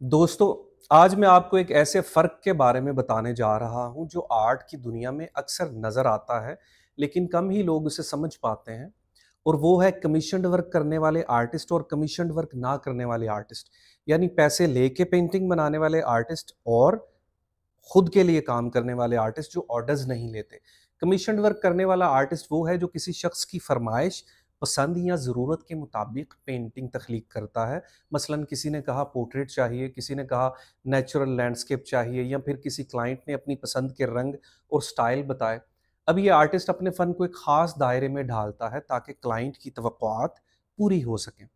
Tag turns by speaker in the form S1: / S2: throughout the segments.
S1: दोस्तों, आज मैं आपको एक ऐसे फ़र्क के बारे में बताने जा रहा हूँ जो आर्ट की दुनिया में अक्सर नज़र आता है, लेकिन कम ही लोग उसे समझ पाते हैं। और वो है कमीशन्ड वर्क करने वाले आर्टिस्ट और कमीशन्ड वर्क ना करने वाले आर्टिस्ट। यानी पैसे लेके पेंटिंग बनाने वाले आर्टिस्ट और खुद के लिए काम करने वाले आर्टिस्ट जो ऑर्डर्स नहीं लेते। कमीशन वर्क करने वाला आर्टिस्ट वो है जो किसी शख्स की फरमाइश, पसंद या ज़रूरत के मुताबिक पेंटिंग तख्लीक करता है। मसलन किसी ने कहा पोर्ट्रेट चाहिए, किसी ने कहा नेचुरल लैंडस्केप चाहिए या फिर किसी क्लाइंट ने अपनी पसंद के रंग और स्टाइल बताए। अब ये आर्टिस्ट अपने फ़न को एक ख़ास दायरे में ढालता है ताकि क्लाइंट की तवक्कुआत पूरी हो सकें।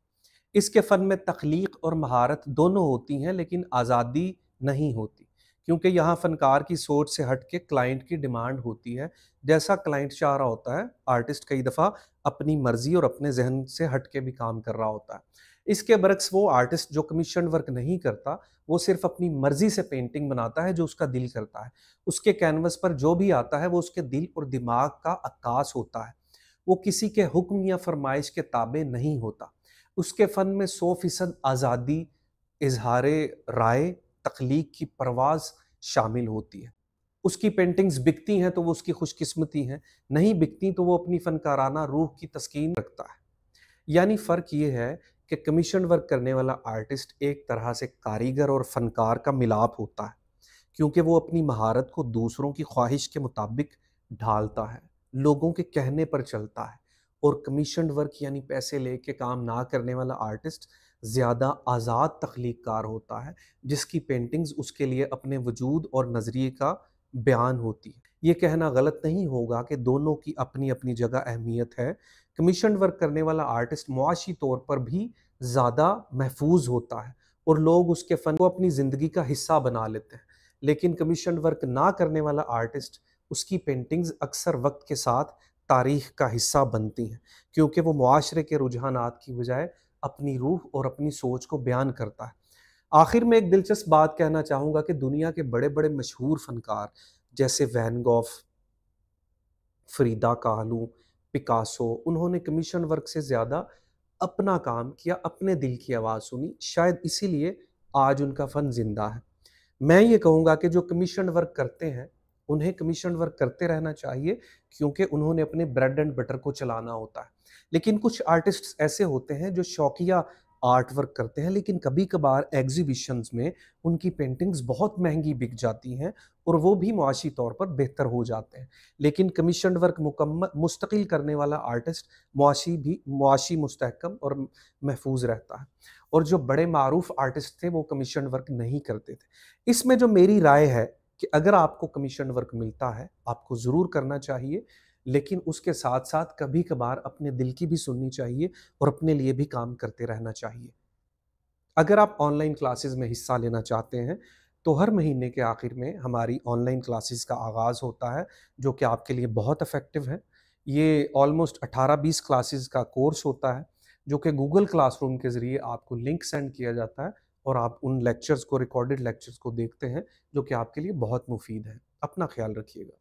S1: इसके फ़न में तख्लीक और महारत दोनों होती हैं लेकिन आज़ादी नहीं होती, क्योंकि यहाँ फ़नकार की सोच से हट के क्लाइंट की डिमांड होती है। जैसा क्लाइंट चाह रहा होता है, आर्टिस्ट कई दफ़ा अपनी मर्ज़ी और अपने ज़हन से हट के भी काम कर रहा होता है। इसके बरक्स वो आर्टिस्ट जो कमीशन वर्क नहीं करता, वो सिर्फ़ अपनी मर्ज़ी से पेंटिंग बनाता है जो उसका दिल करता है। उसके कैनवस पर जो भी आता है वो उसके दिल और दिमाग का अक्कास होता है। वो किसी के हुक्म या फरमाइश के ताबे नहीं होता। उसके फ़न में 100% आज़ादी, इज़हारे राय, तख्लीक की परवाज़ शामिल होती है। उसकी पेंटिंग्स बिकती हैं तो वो उसकी खुशकिस्मती हैं, नहीं बिकती तो वो अपनी फ़नकाराना रूह की तस्कीन रखता है। यानी फ़र्क ये है कि कमीशन वर्क करने वाला आर्टिस्ट एक तरह से कारीगर और फ़नकार का मिलाप होता है, क्योंकि वो अपनी महारत को दूसरों की ख्वाहिश के मुताबिक ढालता है, लोगों के कहने पर चलता है। और कमीशन्ड वर्क यानी पैसे लेके काम ना करने वाला आर्टिस्ट ज़्यादा आज़ाद तख्लीक़कार होता है, जिसकी पेंटिंग्स उसके लिए अपने वजूद और नज़रिए का बयान होती है। ये कहना गलत नहीं होगा कि दोनों की अपनी-अपनी जगह अहमियत है। कमीशन्ड वर्क करने वाला आर्टिस्ट मुआशी तौर पर भी ज़्यादा महफूज होता है और लोग उसके फ़न को अपनी ज़िंदगी का हिस्सा बना लेते हैं। लेकिन कमीशन वर्क ना करने वाला आर्टिस्ट, उसकी पेंटिंग्स अक्सर वक्त के साथ तारीख का हिस्सा बनती हैं, क्योंकि वो मुआशरे के रुझानात की बजाय अपनी रूह और अपनी सोच को बयान करता है। आखिर में एक दिलचस्प बात कहना चाहूँगा कि दुनिया के बड़े-बड़े मशहूर फ़नकार जैसे वैन गॉफ, फ्रीदा कालू, पिकासो, उन्होंने कमीशन वर्क से ज़्यादा अपना काम किया, अपने दिल की आवाज़ सुनी, शायद इसीलिए आज उनका फ़न ज़िंदा है। मैं ये कहूँगा कि जो कमीशन वर्क करते हैं, उन्हें कमीशन वर्क करते रहना चाहिए, क्योंकि उन्होंने अपने ब्रेड एंड बटर को चलाना होता है। लेकिन कुछ आर्टिस्ट्स ऐसे होते हैं जो शौकिया आर्ट वर्क करते हैं, लेकिन कभी-कभार एग्ज़िबिशन्स में उनकी पेंटिंग्स बहुत महँगी बिक जाती हैं और वो भी मुआशी तौर पर बेहतर हो जाते हैं। लेकिन कमीशन्ड वर्क मुस्तकिल करने वाला आर्टिस्ट मुआशी मुस्तहकम और महफूज़ रहता है। और जो बड़े मारूफ आर्टिस्ट थे वो कमीशन वर्क नहीं करते थे। इसमें जो मेरी राय है कि अगर आपको कमीशन वर्क मिलता है, आपको ज़रूर करना चाहिए, लेकिन उसके साथ-साथ कभी-कभार अपने दिल की भी सुननी चाहिए और अपने लिए भी काम करते रहना चाहिए। अगर आप ऑनलाइन क्लासेस में हिस्सा लेना चाहते हैं, तो हर महीने के आखिर में हमारी ऑनलाइन क्लासेस का आगाज़ होता है, जो कि आपके लिए बहुत इफ़ेक्टिव है। ये ऑलमोस्ट 18-20 क्लासेस का कोर्स होता है, जो कि गूगल क्लासरूम के ज़रिए आपको लिंक सेंड किया जाता है और आप उन लेक्चर्स को, रिकॉर्डेड लेक्चर्स को देखते हैं, जो कि आपके लिए बहुत मुफ़ीद है। अपना ख़्याल रखिएगा।